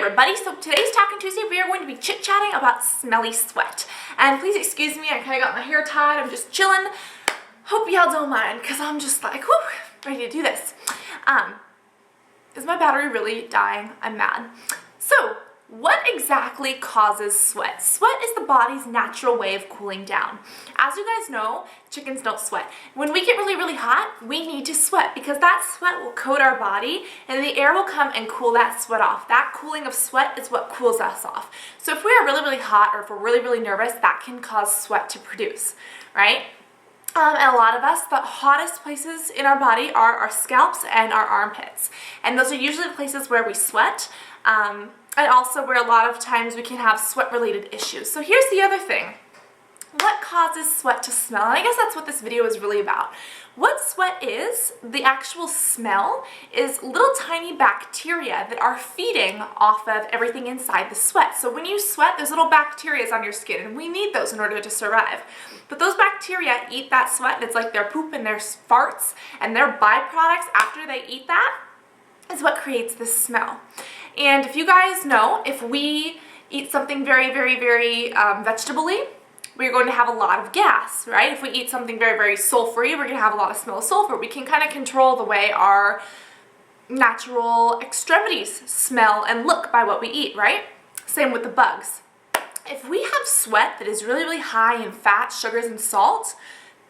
everybody, so today's Talkin' Tuesday we are going to be chit-chatting about smelly sweat. And please excuse me, I kind of got my hair tied, I'm just chilling. Hope y'all don't mind, because I'm just like, whoo, ready to do this. Is my battery really dying? I'm mad. So, what exactly causes sweat? Sweat is the body's natural way of cooling down. As you guys know, chickens don't sweat. When we get really, really hot, we need to sweat because that sweat will coat our body and the air will come and cool that sweat off. That cooling of sweat is what cools us off. So if we are really, really hot or if we're really, really nervous, that can cause sweat to produce, right? And a lot of us, the hottest places in our body are our scalps and our armpits. And those are usually the places where we sweat. And also where a lot of times we can have sweat-related issues. So here's the other thing. What causes sweat to smell? And I guess that's what this video is really about. What sweat is, the actual smell, is little tiny bacteria that are feeding off of everything inside the sweat. So when you sweat, there's little bacteria on your skin, and we need those in order to survive. But those bacteria eat that sweat, and it's like their poop and their farts, and their byproducts after they eat that is what creates this smell. And if you guys know, if we eat something very, very, very vegetable-y, we're going to have a lot of gas, right? If we eat something very, very sulfury, we're going to have a lot of smell of sulfur. We can kind of control the way our natural extremities smell and look by what we eat, right? Same with the bugs. If we have sweat that is really, really high in fat, sugars, and salt,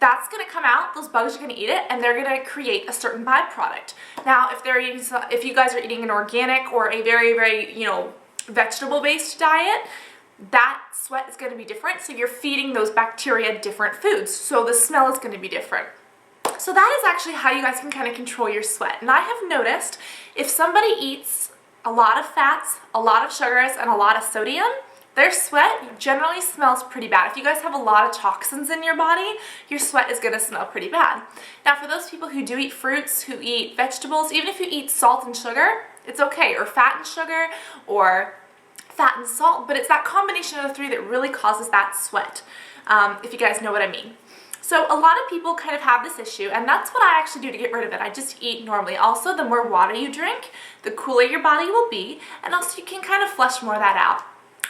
that's going to come out, those bugs are going to eat it, and they're going to create a certain byproduct. Now, if you guys are eating an organic or a very, very, vegetable-based diet, that sweat is going to be different, so you're feeding those bacteria different foods, so the smell is going to be different. So that is actually how you guys can kind of control your sweat. And I have noticed if somebody eats a lot of fats, a lot of sugars, and a lot of sodium, their sweat generally smells pretty bad. If you guys have a lot of toxins in your body, your sweat is going to smell pretty bad. Now for those people who do eat fruits, who eat vegetables, even if you eat salt and sugar, it's okay, or fat and sugar, or fat and salt, but it's that combination of the three that really causes that sweat, if you guys know what I mean. So a lot of people kind of have this issue, and that's what I actually do to get rid of it. I just eat normally. Also, the more water you drink, the cooler your body will be, and also you can kind of flush more of that out.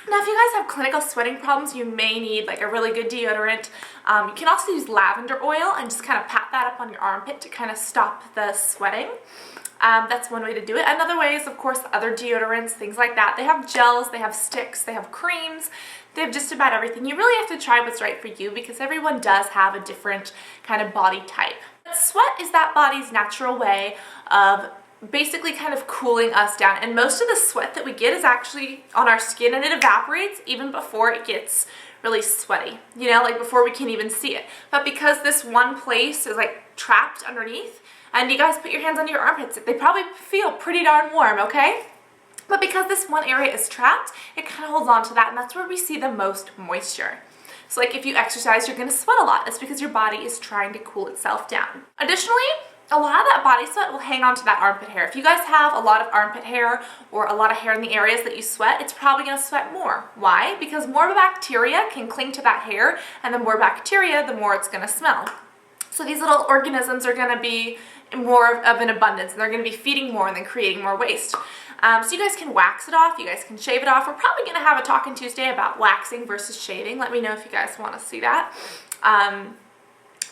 Now, if you guys have clinical sweating problems, you may need like a really good deodorant. You can also use lavender oil and just kind of pat that up on your armpit to kind of stop the sweating. That's one way to do it. Another way is, of course, other deodorants, things like that. They have gels, they have sticks, they have creams, they have just about everything. You really have to try what's right for you because everyone does have a different kind of body type. But sweat is that body's natural way of basically kind of cooling us down, and most of the sweat that we get is actually on our skin, and it evaporates even before it gets really sweaty, like before we can even see it. But because this one place is like trapped underneath, and you guys put your hands under your armpits, they probably feel pretty darn warm, okay? But because this one area is trapped, it kind of holds on to that, and that's where we see the most moisture. So like if you exercise, you're going to sweat a lot. It's because your body is trying to cool itself down. Additionally, a lot of that body sweat will hang on to that armpit hair. If you guys have a lot of armpit hair or a lot of hair in the areas that you sweat, it's probably going to sweat more. Why? Because more bacteria can cling to that hair, and the more bacteria, the more it's going to smell. So these little organisms are going to be more of an abundance, and they're going to be feeding more and then creating more waste. So you guys can wax it off, you guys can shave it off. We're probably going to have a Talkin' Tuesday about waxing versus shaving. Let me know if you guys want to see that.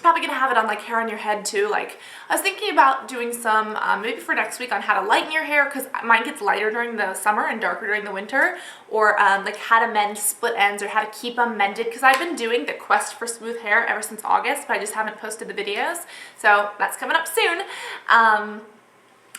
Probably gonna have it on like hair on your head too. Like I was thinking about doing some maybe for next week on how to lighten your hair, because mine gets lighter during the summer and darker during the winter, or like how to mend split ends or how to keep them mended, because I've been doing the quest for smooth hair ever since August, but I just haven't posted the videos, so that's coming up soon.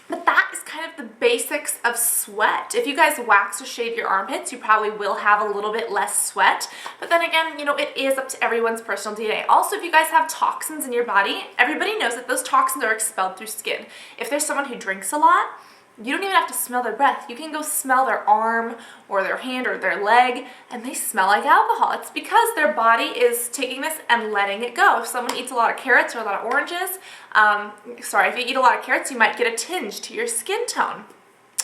But that is kind of the basics of sweat. If you guys wax or shave your armpits, you probably will have a little bit less sweat. But then again, it is up to everyone's personal DNA. Also, if you guys have toxins in your body, everybody knows that those toxins are expelled through skin. If there's someone who drinks a lot, you don't even have to smell their breath. You can go smell their arm or their hand or their leg, and they smell like alcohol. It's because their body is taking this and letting it go. If someone eats a lot of carrots or a lot of oranges, if you eat a lot of carrots, you might get a tinge to your skin tone.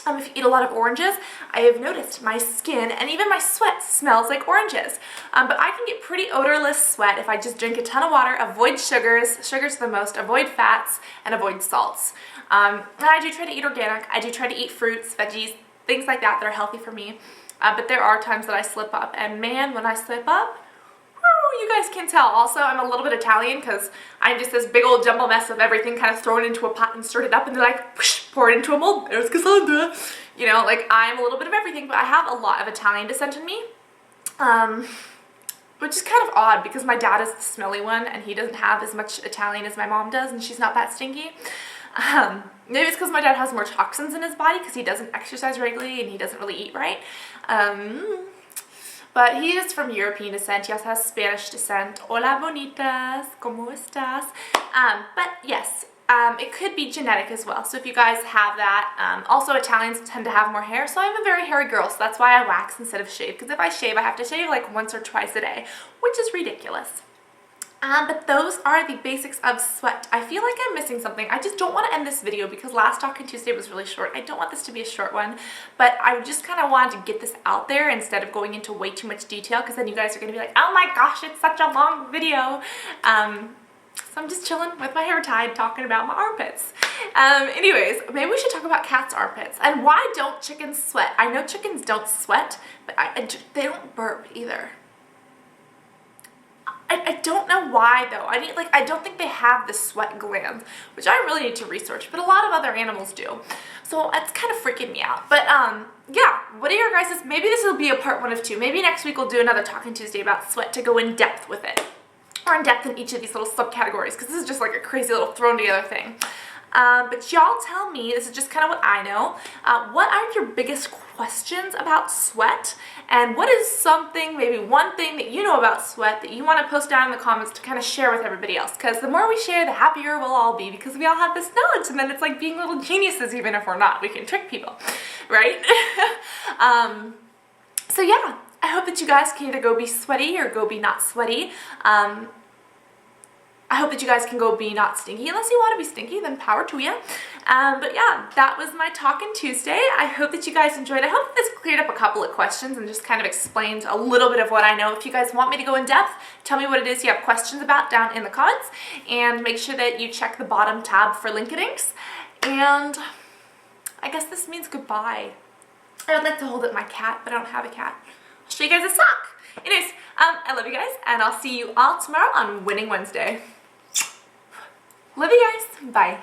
If you eat a lot of oranges, I have noticed my skin and even my sweat smells like oranges. But I can get pretty odorless sweat if I just drink a ton of water, avoid sugars, sugars the most, avoid fats, and avoid salts. And I do try to eat organic. I do try to eat fruits, veggies, things like that that are healthy for me. But there are times that I slip up, and man, when I slip up, whoo, you guys can tell. Also, I'm a little bit Italian because I'm just this big old jumble mess of everything kind of thrown into a pot and stirred it up, and they're like, whoosh, pour it into a mold. There's Cassandra. You know, like I'm a little bit of everything, but I have a lot of Italian descent in me. Which is kind of odd because my dad is the smelly one and he doesn't have as much Italian as my mom does, and she's not that stinky. Maybe it's because my dad has more toxins in his body because he doesn't exercise regularly and he doesn't really eat right. But he is from European descent. He also has Spanish descent. Hola bonitas, ¿cómo estás? But yes, it could be genetic as well. So if you guys have that, also Italians tend to have more hair. So I'm a very hairy girl, so that's why I wax instead of shave. Because if I shave, I have to shave like once or twice a day, which is ridiculous. But those are the basics of sweat. I feel like I'm missing something. I just don't want to end this video because last Talkin Tuesday was really short. I don't want this to be a short one, but I just kind of wanted to get this out there instead of going into way too much detail, because then you guys are going to be like, oh my gosh, it's such a long video. So I'm just chilling with my hair tied talking about my armpits. Anyways, maybe we should talk about cats' armpits and why don't chickens sweat? I know chickens don't sweat, but they don't burp either. I don't know why though. I don't think they have the sweat glands, which I really need to research, but a lot of other animals do. So it's kind of freaking me out. But yeah, what are your guys', maybe this will be a part 1 of 2. Maybe next week we'll do another Talkin Tuesday about sweat to go in depth with it. Or in depth in each of these little subcategories, because this is just like a crazy little thrown together thing. But y'all tell me, this is just kind of what I know, what are your biggest questions about sweat, and what is something, maybe one thing that you know about sweat that you want to post down in the comments to kind of share with everybody else, because the more we share, the happier we'll all be, because we all have this knowledge, and then it's like being little geniuses. Even if we're not, we can trick people, right? So yeah, I hope that you guys can either go be sweaty or go be not sweaty. I hope that you guys can go be not stinky. Unless you want to be stinky, then power to you. But yeah, that was my Talkin Tuesday. I hope that you guys enjoyed. I hope this cleared up a couple of questions and just kind of explained a little bit of what I know. If you guys want me to go in depth, tell me what it is you have questions about down in the comments. And make sure that you check the bottom tab for linkedings. And I guess this means goodbye. I would like to hold up my cat, but I don't have a cat. I'll show you guys a sock. Anyways, I love you guys, and I'll see you all tomorrow on Winning Wednesday. Love you guys. Bye.